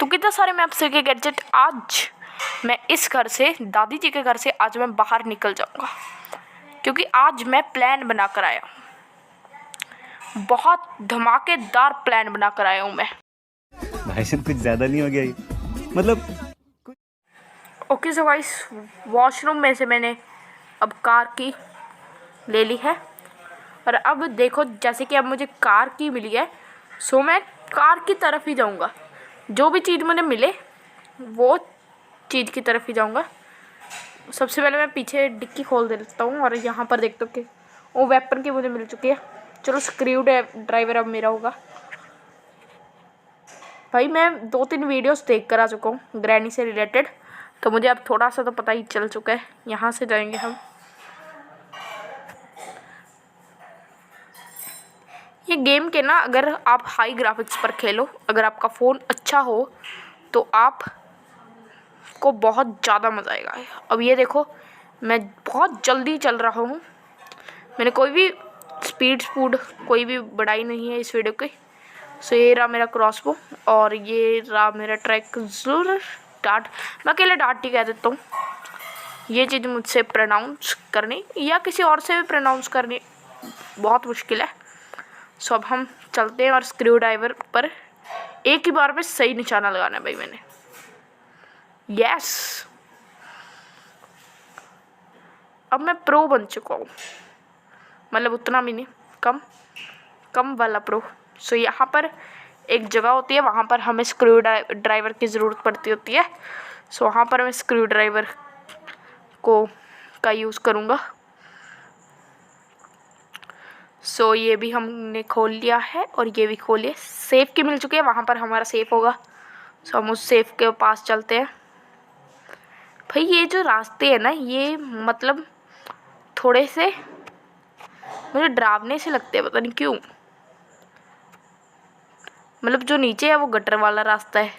तो कितना सारे मैं आपसे के गैजेट आज मैं इस घर से, दादी जी के घर से आज मैं बाहर निकल जाऊंगा, क्योंकि आज मैं प्लान बना कर आया, बहुत धमाकेदार प्लान बना कर आया हूँ मैं। भाई साहब कुछ ज़्यादा नहीं हो गया ये? मतलब ओके सो गाइस, वॉशरूम में से मैंने अब कार की ले ली है, और अब देखो जैसे कि अब मुझे कार की मिली है, सो मैं कार की तरफ ही जाऊंगा। जो भी चीज़ मुझे मिले वो चीज़ की तरफ ही जाऊंगा। सबसे पहले मैं पीछे डिक्की खोल देता हूँ और यहाँ पर देखता हूँ कि वो वेपन की मुझे मिल चुकी है। चलो स्क्रू ड्राइवर अब मेरा होगा। भाई मैं 2-3 वीडियोस देख कर आ चुका हूँ ग्रैनी से रिलेटेड, तो मुझे अब थोड़ा सा तो पता ही चल चुका है। यहाँ से जाएंगे हम। ये गेम के ना, अगर आप हाई ग्राफिक्स पर खेलो, अगर आपका फ़ोन अच्छा हो तो आप को बहुत ज़्यादा मज़ा आएगा। अब ये देखो मैं बहुत जल्दी चल रहा हूँ, मैंने कोई भी स्पीड कोई भी बढ़ाई नहीं है इस वीडियो की। सो ये रहा मेरा क्रॉसबो और ये रहा मेरा ट्रैक ज़रूर डार्ट। मैं अकेले डार्ट ही कह देता हूँ। ये चीज़ मुझसे प्रोनाउंस करनी या किसी और से भी प्रोनाउंस करनी बहुत मुश्किल है। सो अब हम चलते हैं और स्क्रू ड्राइवर पर एक ही बार में सही निशाना लगाना है भाई मैंने। यस, अब मैं प्रो बन चुका हूँ, मतलब उतना भी नहीं, कम वाला प्रो। सो यहाँ पर एक जगह होती है, वहाँ पर हमें स्क्रू ड्राइवर की ज़रूरत पड़ती होती है। सो वहाँ पर मैं स्क्रू ड्राइवर का यूज़ करूँगा। सो ये भी हमने खोल लिया है और ये भी खोल लिया। सेफ़ की मिल चुकी है, वहाँ पर हमारा सेफ़ होगा। सो हम उस सेफ़ के पास चलते हैं। भाई ये जो रास्ते हैं ना, ये मतलब थोड़े से मुझे डरावने से लगते हैं, पता नहीं क्यों। मतलब जो नीचे है वो गटर वाला रास्ता है।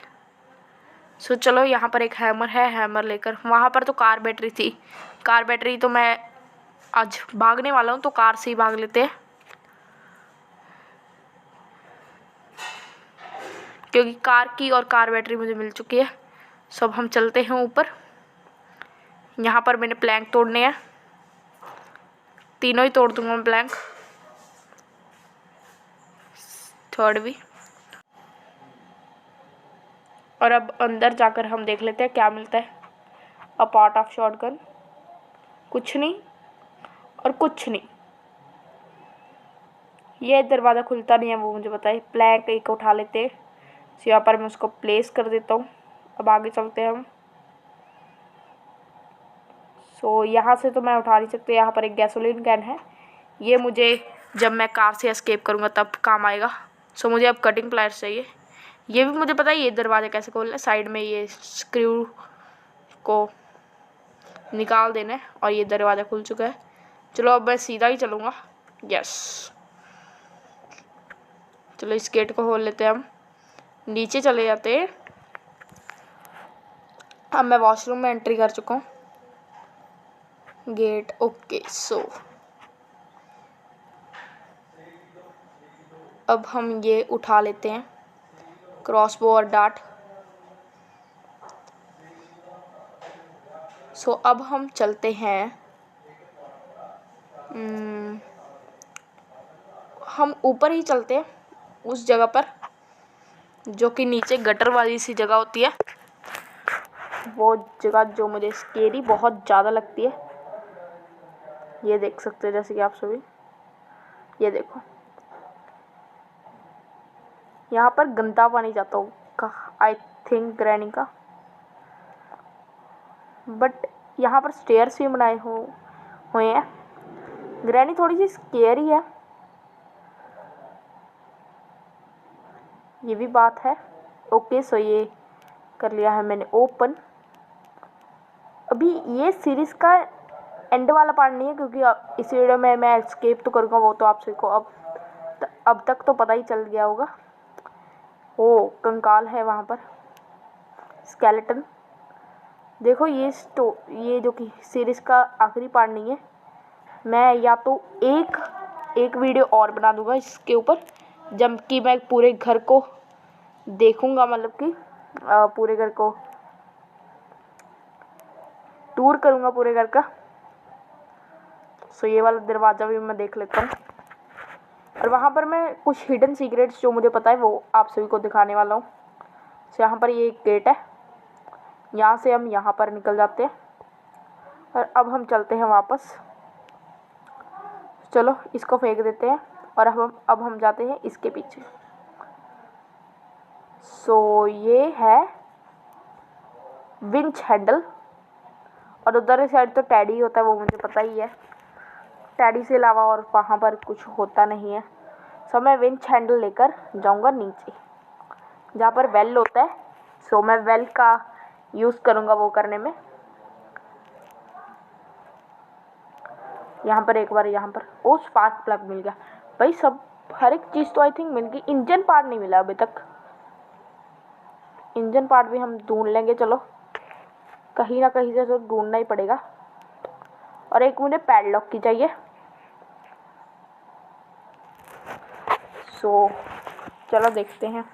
सो चलो यहाँ पर एक हैमर है, हैमर लेकर, वहाँ पर तो कार बैटरी थी, कार बैटरी तो मैं आज भागने वाला हूँ तो कार से ही भाग लेते हैं, क्योंकि कार की और कार बैटरी मुझे मिल चुकी है। सो अब हम चलते हैं ऊपर। यहाँ पर मैंने प्लैंक तोड़ने हैं, तीनों ही तोड़ दूंगा मैं प्लैंक, थर्ड भी। और अब अंदर जाकर हम देख लेते हैं क्या मिलता है। अ पार्ट ऑफ शॉटगन, कुछ नहीं और कुछ नहीं। ये दरवाज़ा खुलता नहीं है वो मुझे पता है। प्लैंक एक उठा लेते हैं, तो यहाँ पर मैं उसको प्लेस कर देता हूँ। अब आगे चलते हैं हम। सो यहाँ से तो मैं उठा नहीं सकती। यहाँ पर एक गैसोलीन कैन है, ये मुझे जब मैं कार से एस्केप करूँगा तब काम आएगा। सो मुझे अब कटिंग प्लायर्स चाहिए। ये भी मुझे पता है ये दरवाज़ा कैसे खोलना है। साइड में ये स्क्रू को निकाल देना है और ये दरवाज़ा खुल चुका है। चलो अब मैं सीधा ही चलूँगा। यस, चलो इस गेट को खोल लेते हैं हम, नीचे चले जाते हैं। अब मैं वॉशरूम में एंट्री कर चुका हूँ। Gate okay. सो अब हम ये उठा लेते हैं, क्रॉसबो और डार्ट। सो अब हम चलते हैं, हम ऊपर ही चलते हैं उस जगह पर जो कि नीचे गटर वाली सी जगह होती है, वो जगह जो मुझे स्केरी बहुत ज़्यादा लगती है। ये देख सकते हैं जैसे कि आप सभी, ये देखो यहाँ पर गंदा पानी जाता होगा आई थिंक ग्रैनी का, बट यहाँ पर स्टेयर्स भी बनाए हुए हैं। ग्रैनी थोड़ी सी स्केरी है, ये भी बात है। ओके, सो ये कर लिया है मैंने ओपन। अभी ये सीरीज़ का एंड वाला पार्ट नहीं है, क्योंकि इस वीडियो में मैं एस्केप तो करूँगा, वो तो आप सभी को अब तक तो पता ही चल गया होगा। ओ कंकाल है वहाँ पर, स्केलेटन। देखो ये जो कि सीरीज़ का आखिरी पार्ट नहीं है। मैं या तो एक वीडियो और बना दूंगा इसके ऊपर, जब कि मैं पूरे घर को देखूंगा, मतलब कि पूरे घर को टूर करूँगा पूरे घर का। सो ये वाला दरवाज़ा भी मैं देख लेता हूँ, और वहाँ पर मैं कुछ हिडन सीक्रेट्स जो मुझे पता है वो आप सभी को दिखाने वाला हूँ। सो यहाँ पर ये एक गेट है, यहाँ से हम यहाँ पर निकल जाते हैं, और अब हम चलते हैं वापस। चलो इसको फेंक देते हैं, और अब हम जाते हैं इसके पीछे। सो ये है विंच हैंडल, और उधर साइड तो टैडी होता है, वो मुझे पता ही है। टैडी से अलावा और वहाँ पर कुछ होता नहीं है। सो मैं विंच हैंडल लेकर जाऊँगा नीचे जहाँ पर वेल होता है। सो मैं वेल का यूज़ करूँगा वो करने में। यहाँ पर एक बार यहाँ पर ओ स्पार्क प्लग मिल गया भाई। सब हर एक चीज़ तो आई थिंक मिल गई। इंजन पार्ट नहीं मिला अभी तक, इंजन पार्ट भी हम ढूंढ लेंगे। चलो कहीं ना कहीं से तो ढूंढना ही पड़ेगा। और एक मुझे पैडलॉक की चाहिए। सो चलो देखते हैं।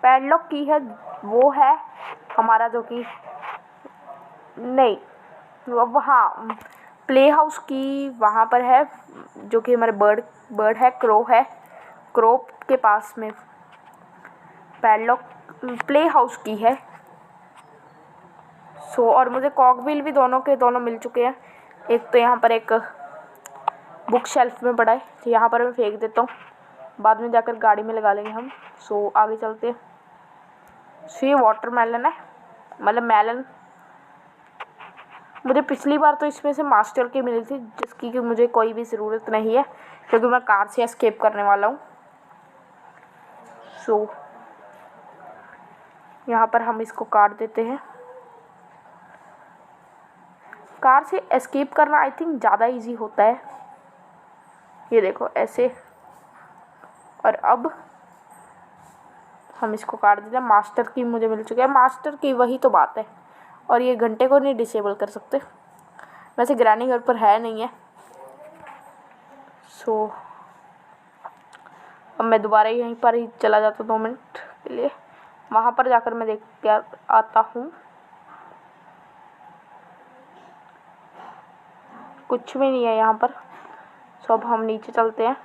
पैडलॉक की है वो है हमारा, जो कि नहीं वो हाँ प्ले हाउस की वहाँ पर है, जो कि हमारे बर्ड है, क्रो है। क्रो के पास में पैडलॉक प्ले हाउस की है। सो और मुझे कॉकव्हील भी दोनों के दोनों मिल चुके हैं। एक तो यहाँ पर एक बुक शेल्फ में पड़ा है, तो यहाँ पर मैं फेंक देता हूँ, बाद में जाकर गाड़ी में लगा लेंगे हम। सो आगे चलते हैं। सो ये वाटरमेलन है, मतलब मेलन। मुझे पिछली बार तो इसमें से मास्टर की मिली थी, जिसकी कि मुझे कोई भी ज़रूरत नहीं है क्योंकि मैं कार से एस्केप करने वाला हूँ। सो यहाँ पर हम इसको काट देते हैं। कार से एस्केप करना आई थिंक ज़्यादा इजी होता है। ये देखो ऐसे, और अब हम इसको काट देते हैं। मास्टर की मुझे मिल चुकी है, मास्टर की वही तो बात है। और ये घंटे को नहीं डिसेबल कर सकते, वैसे ग्रैनी घर पर है नहीं है। सो अब मैं दोबारा यहीं पर ही चला जाता हूँ 2 मिनट के लिए, वहाँ पर जाकर मैं देख के आता हूँ। कुछ भी नहीं है यहाँ पर। सो अब हम नीचे चलते हैं।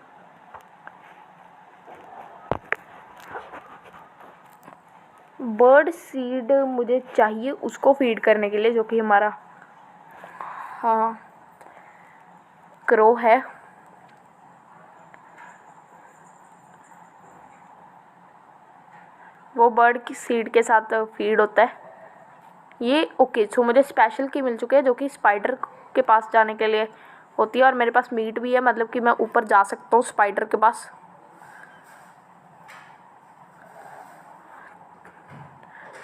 बर्ड सीड मुझे चाहिए उसको फीड करने के लिए, जो कि हमारा हाँ क्रो है। वो बर्ड की सीड के साथ फीड होता है ये। ओके सो मुझे स्पेशल की मिल चुके हैं, जो कि स्पाइडर के पास जाने के लिए होती है, और मेरे पास मीट भी है, मतलब कि मैं ऊपर जा सकता हूँ स्पाइडर के पास।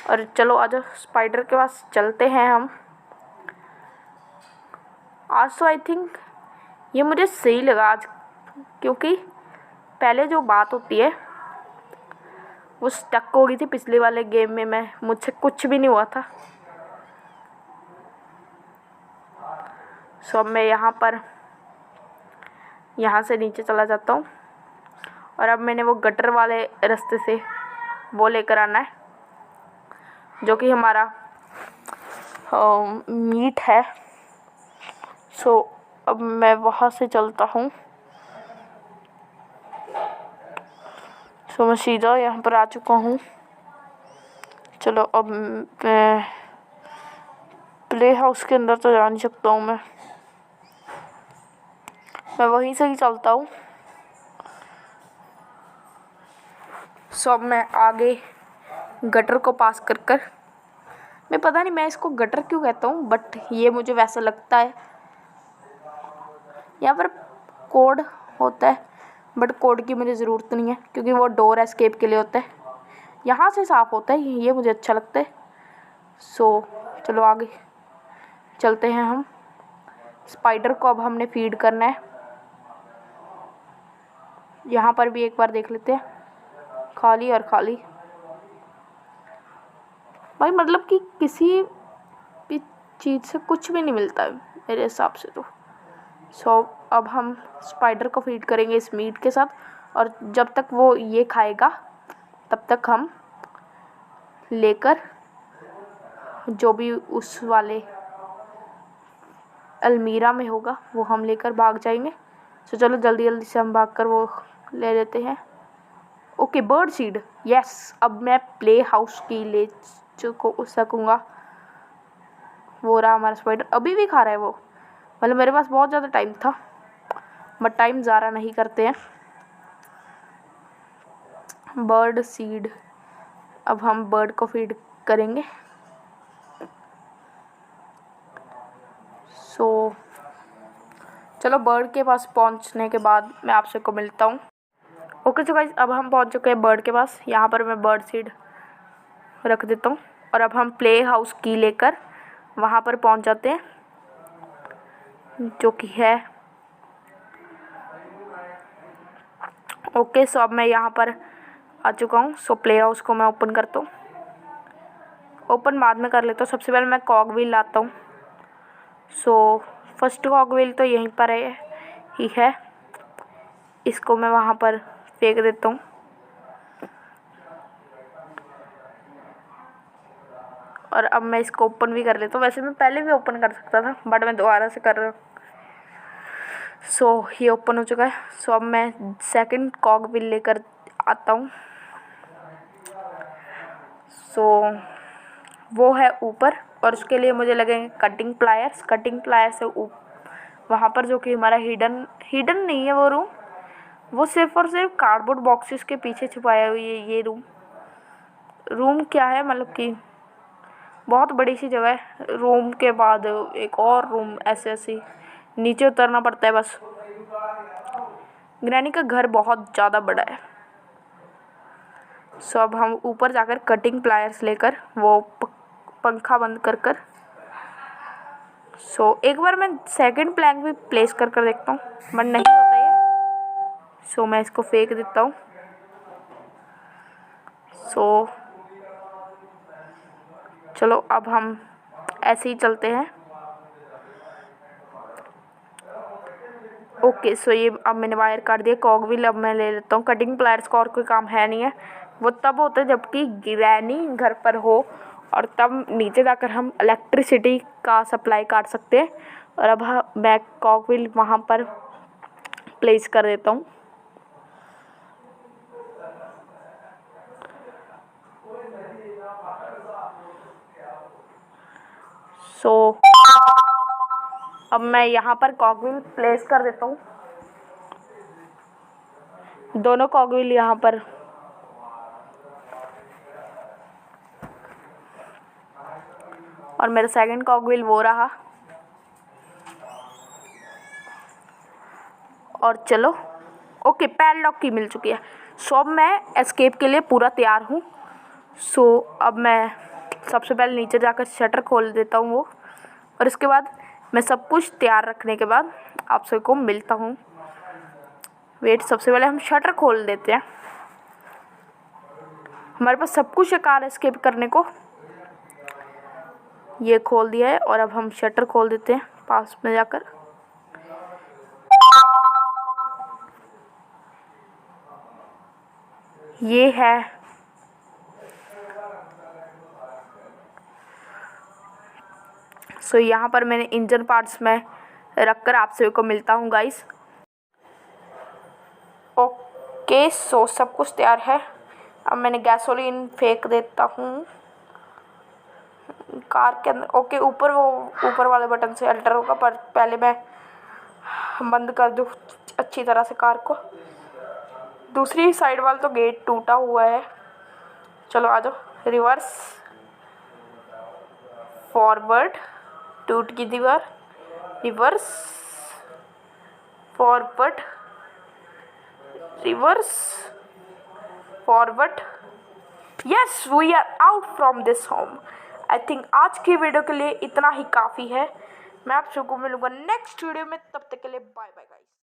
और चलो आज स्पाइडर के पास चलते हैं हम। आज तो आई थिंक ये मुझे सही लगा आज, क्योंकि पहले जो बात होती है वो स्टक हो गई थी पिछले वाले गेम में मुझसे कुछ भी नहीं हुआ था। सो अब मैं यहाँ से नीचे चला जाता हूँ, और अब मैंने वो गटर वाले रास्ते से वो लेकर आना है, जो कि हमारा मीट है। सो अब मैं वहाँ से चलता हूँ। सो मैं सीधा यहाँ पर आ चुका हूँ। चलो अब मैं प्ले हाउस के अंदर तो जा नहीं सकता हूँ, मैं वहीं से ही चलता हूँ। सो अब मैं आगे गटर को पास कर मैं पता नहीं मैं इसको गटर क्यों कहता हूँ, बट ये मुझे वैसा लगता है। यहाँ पर कोड होता है, बट कोड की मुझे ज़रूरत नहीं है क्योंकि वो डोर एस्केप के लिए होता है। यहाँ से साफ़ होता है, ये मुझे अच्छा लगता है। सो चलो आगे चलते हैं हम। स्पाइडर को अब हमने फीड करना है। यहाँ पर भी एक बार देख लेते हैं, खाली और खाली भाई, मतलब कि किसी भी चीज़ से कुछ भी नहीं मिलता है मेरे हिसाब से तो। सो अब हम स्पाइडर को फीड करेंगे इस मीट के साथ, और जब तक वो ये खाएगा तब तक हम लेकर जो भी उस वाले अलमीरा में होगा वो हम लेकर भाग जाएंगे। तो चलो जल्दी जल्दी से हम भाग कर वो ले लेते हैं। Okay, bird seed, yes. अब मैं प्ले हाउस की ले सकूँगा। वो रहा हमारा स्पाइडर, अभी भी खा रहा है वो। मतलब मेरे पास बहुत ज़्यादा टाइम था, बट टाइम ज़ाया नहीं करते हैं। बर्ड सीड, अब हम बर्ड को फीड करेंगे। सो चलो बर्ड के पास पहुंचने के बाद मैं आपसे को मिलता हूँ। ओके सो गाइस, अब हम पहुंच चुके हैं बर्ड के पास। यहाँ पर मैं बर्ड सीड रख देता हूँ और अब हम प्ले हाउस की लेकर वहाँ पर पहुँच जाते हैं, जो कि है। ओके, सो अब मैं यहाँ पर आ चुका हूँ। सो प्ले हाउस को मैं ओपन करता हूँ। ओपन बाद में कर लेता हूँ, सबसे पहले मैं कॉग व्हील लाता हूँ। सो फर्स्ट कॉग व्हील तो यहीं पर ही है, इसको मैं वहाँ पर फेंक देता हूँ। और अब मैं इसको ओपन भी कर लेता हूँ। वैसे मैं पहले भी ओपन कर सकता था, बट मैं दोबारा से कर रहा हूँ। सो ये ओपन हो चुका है। सो अब मैं सेकंड कॉग व्हील लेकर आता हूँ। सो वो है ऊपर, और उसके लिए मुझे लगेंगे कटिंग प्लायर्स। कटिंग प्लायर से वहाँ पर, जो कि हमारा हिडन नहीं है वो रूम, वो सिर्फ और सिर्फ कार्डबोर्ड बॉक्सेस के पीछे छुपाया हुआ है। ये रूम क्या है, मतलब कि बहुत बड़ी सी जगह है। रूम के बाद एक और रूम, ऐसे नीचे उतरना पड़ता है बस। ग्रैनी का घर बहुत ज़्यादा बड़ा है। सो अब हम ऊपर जाकर कटिंग प्लायर्स लेकर वो पंखा बंद कर सो एक बार मैं सेकंड प्लैंक भी प्लेस कर देखता हूँ, बट नहीं होता ये। सो मैं इसको फेंक देता हूँ। सो चलो अब हम ऐसे ही चलते हैं। ओके, सो ये अब मैंने वायर काट दिया। कॉग व्हील अब मैं ले लेता हूँ। कटिंग प्लायर्स का और कोई काम है नहीं है, वो तब होता है जबकि ग्रैनी घर पर हो, और तब नीचे जाकर हम इलेक्ट्रिसिटी का सप्लाई काट सकते हैं। और अब मैं कॉग व्हील वहाँ पर प्लेस कर देता हूँ। सो अब मैं यहाँ पर कॉग व्हील प्लेस कर देता हूँ। दोनों कॉग व्हील यहाँ पर। और मेरा सेकंड कॉग व्हील वो रहा। और चलो, ओके, पैडलॉक की मिल चुकी है। सो अब मैं एस्केप के लिए पूरा तैयार हूँ। सो अब मैं सबसे पहले नीचे जाकर शटर खोल देता हूँ वो, और इसके बाद मैं सब कुछ तैयार रखने के बाद आप सबको मिलता हूँ। वेट, सबसे पहले हम शटर खोल देते हैं। हमारे पास सब कुछ है कार एस्केप करने को। ये खोल दिया है, और अब हम शटर खोल देते हैं पास में जाकर। ये है सो यहाँ पर मैंने इंजन पार्ट्स में रखकर आप सभी को मिलता हूँ गाइस। ओके, सो सब कुछ तैयार है। अब मैंने गैसोलीन फेंक देता हूँ कार के अंदर। ओके, ऊपर वाले बटन से अल्टर होगा, पर पहले मैं बंद कर दूँ अच्छी तरह से कार को। दूसरी साइड वाला तो गेट टूटा हुआ है। चलो आ जाओ। रिवर्स, फॉरवर्ड, टूट की दीवार, reverse, forward, reverse, forward. Yes, we are out from this home. I think आज की वीडियो के लिए इतना ही काफ़ी है। मैं आप सबको मिलूंगा नेक्स्ट वीडियो में, तब तक के लिए बाय बाय गाइस।